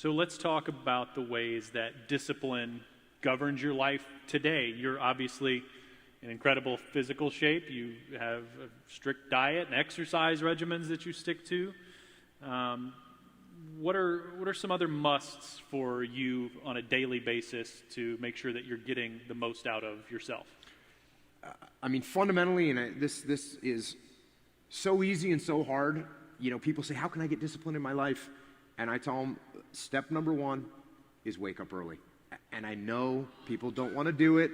So let's talk about the ways that discipline governs your life today. You're obviously in incredible physical shape. You have a strict diet and exercise regimens that you stick to. What are some other musts for you on a daily basis to make sure that you're getting the most out of yourself? Fundamentally, and this is so easy and so hard. People say, how can I get discipline in my life? And I tell them, step number one is wake up early. And I know people don't want to do it.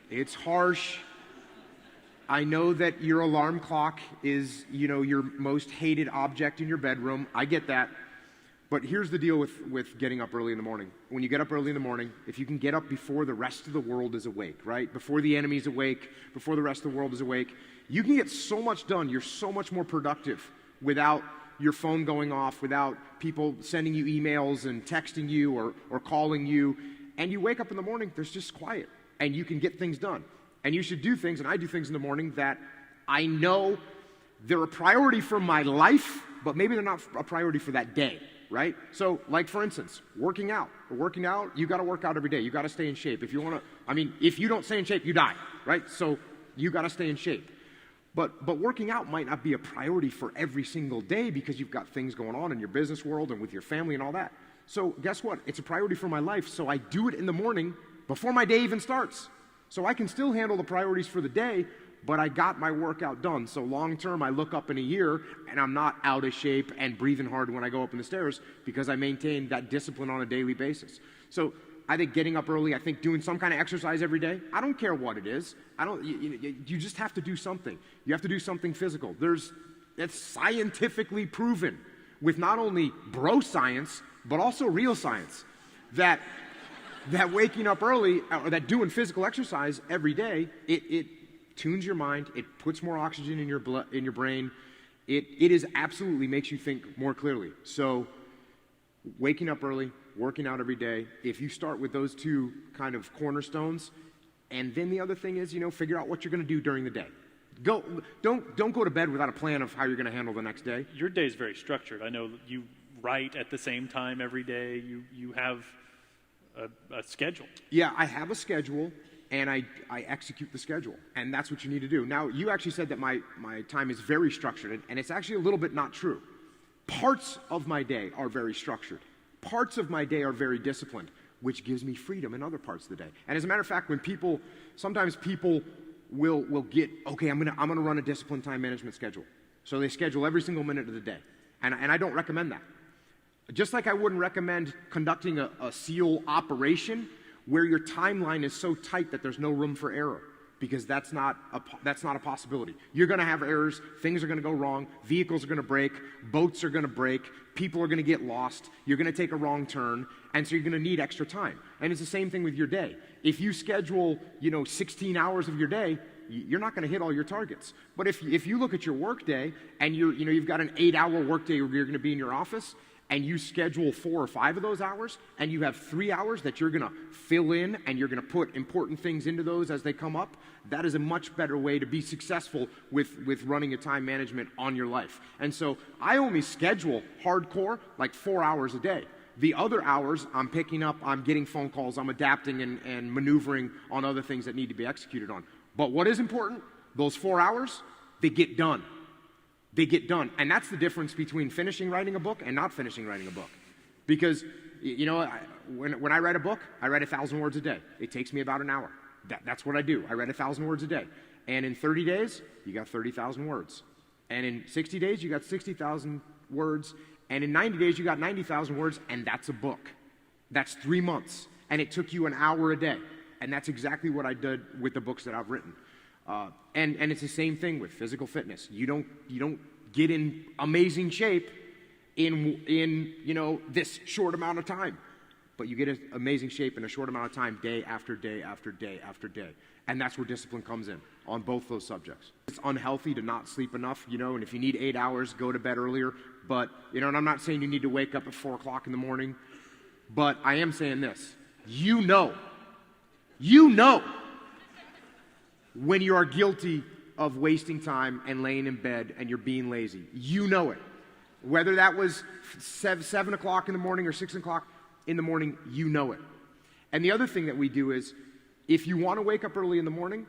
It's harsh. I know that your alarm clock is, your most hated object in your bedroom. I get that. But here's the deal with getting up early in the morning. When you get up early in the morning, if you can get up before the rest of the world is awake, right? Before the enemy's awake, before the rest of the world is awake, you can get so much done. You're so much more productive without your phone going off, without people sending you emails and texting you or calling you. And you wake up in the morning, there's just quiet, and you can get things done. And you should do things, and I do things in the morning that I know they're a priority for my life, but maybe they're not a priority for that day. Right? So, like for instance, working out, you got to work out every day. You got to stay in shape. If you want to, if you don't stay in shape, you die, right? So you got to stay in shape. But working out might not be a priority for every single day because you've got things going on in your business world and with your family and all that. So guess what? It's a priority for my life. So I do it in the morning before my day even starts. So I can still handle the priorities for the day, but I got my workout done. So long term, I look up in a year and I'm not out of shape and breathing hard when I go up in the stairs because I maintain that discipline on a daily basis. So I think getting up early, I think doing some kind of exercise every day, I don't care what it is. You just have to do something. You have to do something physical. It's scientifically proven with not only bro science, but also real science that waking up early or that doing physical exercise every day, it tunes your mind, it puts more oxygen in your blood, in your brain. It is absolutely makes you think more clearly. So waking up early, working out every day, if you start with those two kind of cornerstones, and then the other thing is, figure out what you're going to do during the day. Don't go to bed without a plan of how you're going to handle the next day. Your day is very structured. I know you write at the same time every day. You have a schedule. Yeah, I have a schedule. And I execute the schedule, and that's what you need to do. Now, you actually said that my time is very structured, and it's actually a little bit not true. Parts of my day are very structured. Parts of my day are very disciplined, which gives me freedom in other parts of the day. And as a matter of fact, sometimes people will get, okay, I'm gonna run a disciplined time management schedule. So they schedule every single minute of the day, and I don't recommend that. Just like I wouldn't recommend conducting a SEAL operation where your timeline is so tight that there's no room for error, because that's not a possibility. You're going to have errors, things are going to go wrong, vehicles are going to break, boats are going to break, people are going to get lost, you're going to take a wrong turn, and so you're going to need extra time. And it's the same thing with your day. If you schedule, 16 hours of your day, you're not going to hit all your targets. But if you look at your work day and you've got an 8-hour work day where you're going to be in your office, and you schedule 4 or 5 of those hours, and you have 3 hours that you're going to fill in, and you're going to put important things into those as they come up, that is a much better way to be successful with running a time management on your life. And so I only schedule hardcore like 4 hours a day. The other hours, I'm picking up, I'm getting phone calls, I'm adapting and maneuvering on other things that need to be executed on. But what is important, those 4 hours, they get done. They get done. And that's the difference between finishing writing a book and not finishing writing a book. Because, when I write a book, I write 1,000 words a day. It takes me about an hour. That's what I do. I write 1,000 words a day. And in 30 days, you got 30,000 words. And in 60 days, you got 60,000 words. And in 90 days, you got 90,000 words, and that's a book. That's 3 months. And it took you an hour a day. And that's exactly what I did with the books that I've written. And it's the same thing with physical fitness. You don't get in amazing shape in this short amount of time, but you get in amazing shape in a short amount of time, day after day after day after day. And that's where discipline comes in on both those subjects. It's unhealthy to not sleep enough, and if you need 8 hours, go to bed earlier. But and I'm not saying you need to wake up at 4 o'clock in the morning, but I am saying this: you know. When you are guilty of wasting time and laying in bed and you're being lazy. You know it. Whether that was 7 o'clock in the morning or 6 o'clock, in the morning, you know it. And the other thing that we do is, if you want to wake up early in the morning,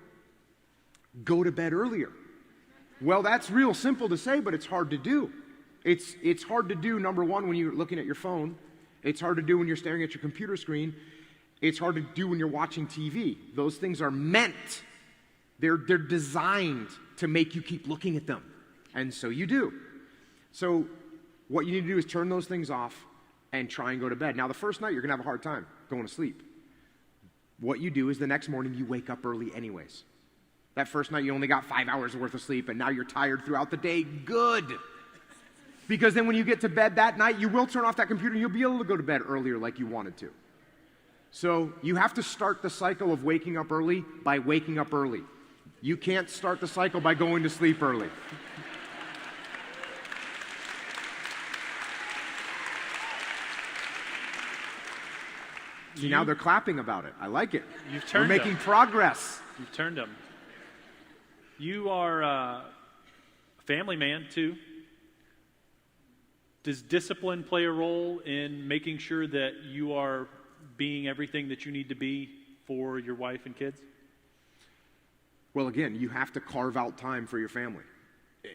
go to bed earlier. Well, that's real simple to say, but it's hard to do. It's hard to do, number one, when you're looking at your phone. It's hard to do when you're staring at your computer screen. It's hard to do when you're watching TV. Those things are meant, they're designed to make you keep looking at them. And so you do. So what you need to do is turn those things off and try and go to bed. Now, the first night, you're going to have a hard time going to sleep. What you do is the next morning, you wake up early anyways. That first night, you only got 5 hours worth of sleep, and now you're tired throughout the day. Good. Because then when you get to bed that night, you will turn off that computer, and you'll be able to go to bed earlier like you wanted to. So you have to start the cycle of waking up early by waking up early. You can't start the cycle by going to sleep early. See, now they're clapping about it. I like it. We're making progress. You've turned them. You are a family man, too. Does discipline play a role in making sure that you are being everything that you need to be for your wife and kids? Well, again, you have to carve out time for your family.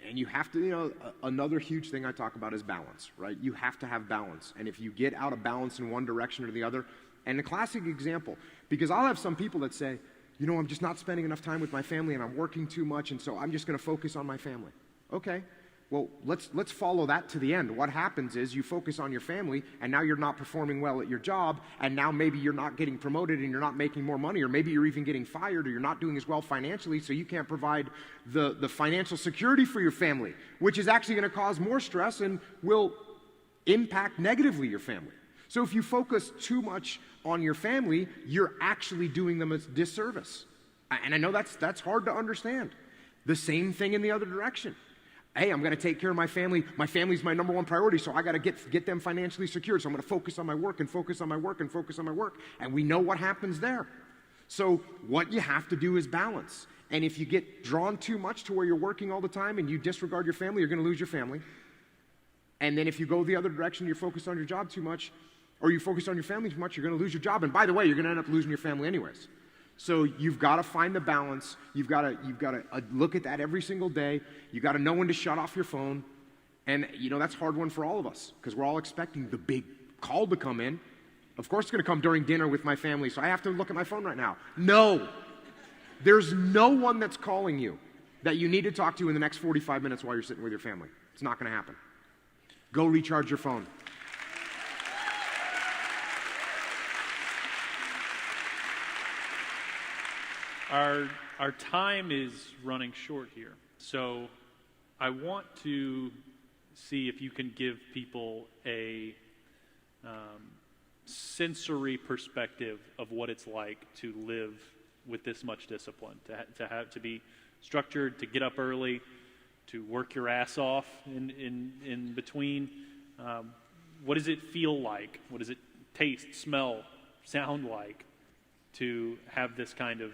And you have to, another huge thing I talk about is balance, right? You have to have balance. And if you get out of balance in one direction or the other, and a classic example, because I'll have some people that say, I'm just not spending enough time with my family and I'm working too much, and so I'm just going to focus on my family. Okay, well, let's follow that to the end. What happens is you focus on your family, and now you're not performing well at your job, and now maybe you're not getting promoted and you're not making more money, or maybe you're even getting fired, or you're not doing as well financially, so you can't provide the financial security for your family, which is actually going to cause more stress and will impact negatively your family. So if you focus too much on your family, you're actually doing them a disservice. And I know that's hard to understand. The same thing in the other direction. Hey, I'm going to take care of my family. My family's my number one priority, so I got to get them financially secured. So I'm going to focus on my work and focus on my work and focus on my work. And we know what happens there. So what you have to do is balance. And if you get drawn too much to where you're working all the time and you disregard your family, you're going to lose your family. And then if you go the other direction, you're focused on your job too much, or you focus on your family too much, you're going to lose your job. And by the way, you're going to end up losing your family anyways. So you've got to find the balance. You've got to look at that every single day. You've got to know when to shut off your phone. And, that's a hard one for all of us because we're all expecting the big call to come in. Of course, it's going to come during dinner with my family, so I have to look at my phone right now. No. There's no one that's calling you that you need to talk to in the next 45 minutes while you're sitting with your family. It's not going to happen. Go recharge your phone. Our time is running short here, so I want to see if you can give people a sensory perspective of what it's like to live with this much discipline, to be structured, to get up early, to work your ass off in between. What does it feel like? What does it taste, smell, sound like to have this kind of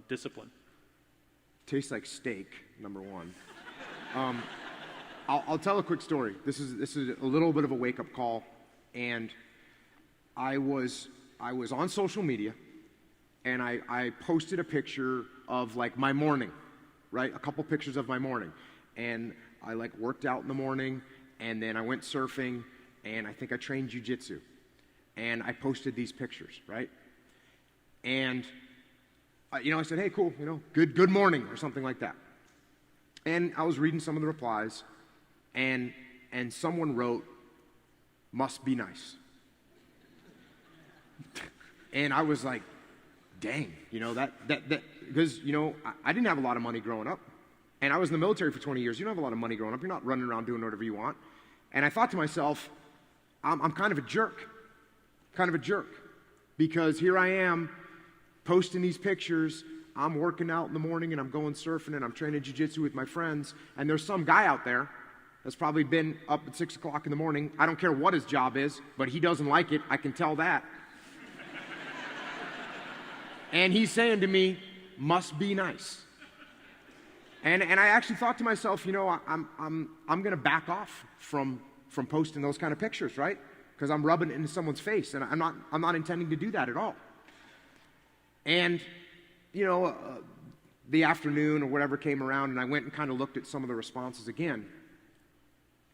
discipline? Tastes like steak, number one. I'll tell a quick story. This is a little bit of a wake-up call, and I was on social media, and I posted a picture of like my morning, right? A couple pictures of my morning, and I like worked out in the morning, and then I went surfing, and I think I trained jiu-jitsu, and I posted these pictures, right? And I said, hey, cool, good morning, or something like that. And I was reading some of the replies, and someone wrote, must be nice. And I was like, dang, that because, I didn't have a lot of money growing up. And I was in the military for 20 years. You don't have a lot of money growing up. You're not running around doing whatever you want. And I thought to myself, I'm kind of a jerk. Because here I am posting these pictures. I'm working out in the morning and I'm going surfing and I'm training jiu-jitsu with my friends. And there's some guy out there that's probably been up at 6 o'clock in the morning. I don't care what his job is, but he doesn't like it. I can tell that. And he's saying to me, must be nice. And I actually thought to myself, I'm going to back off from posting those kind of pictures, right? because I'm rubbing it into someone's face, and I'm not intending to do that at all. And, the afternoon or whatever came around, and I went and kind of looked at some of the responses again,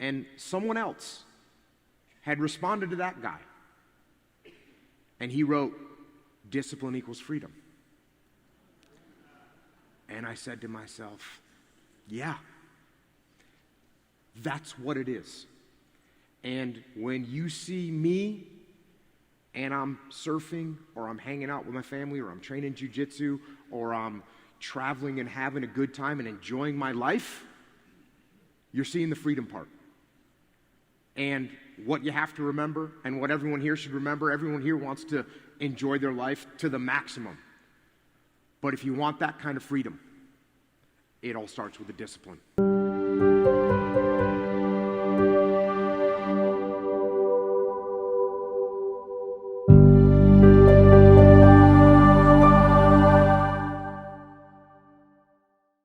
and someone else had responded to that guy, and he wrote, "Discipline equals freedom." And I said to myself, yeah, that's what it is. And when you see me and I'm surfing, or I'm hanging out with my family, or I'm training jiu-jitsu, or I'm traveling and having a good time and enjoying my life, you're seeing the freedom part. And what you have to remember, and what everyone here should remember, everyone here wants to enjoy their life to the maximum. But if you want that kind of freedom, it all starts with the discipline.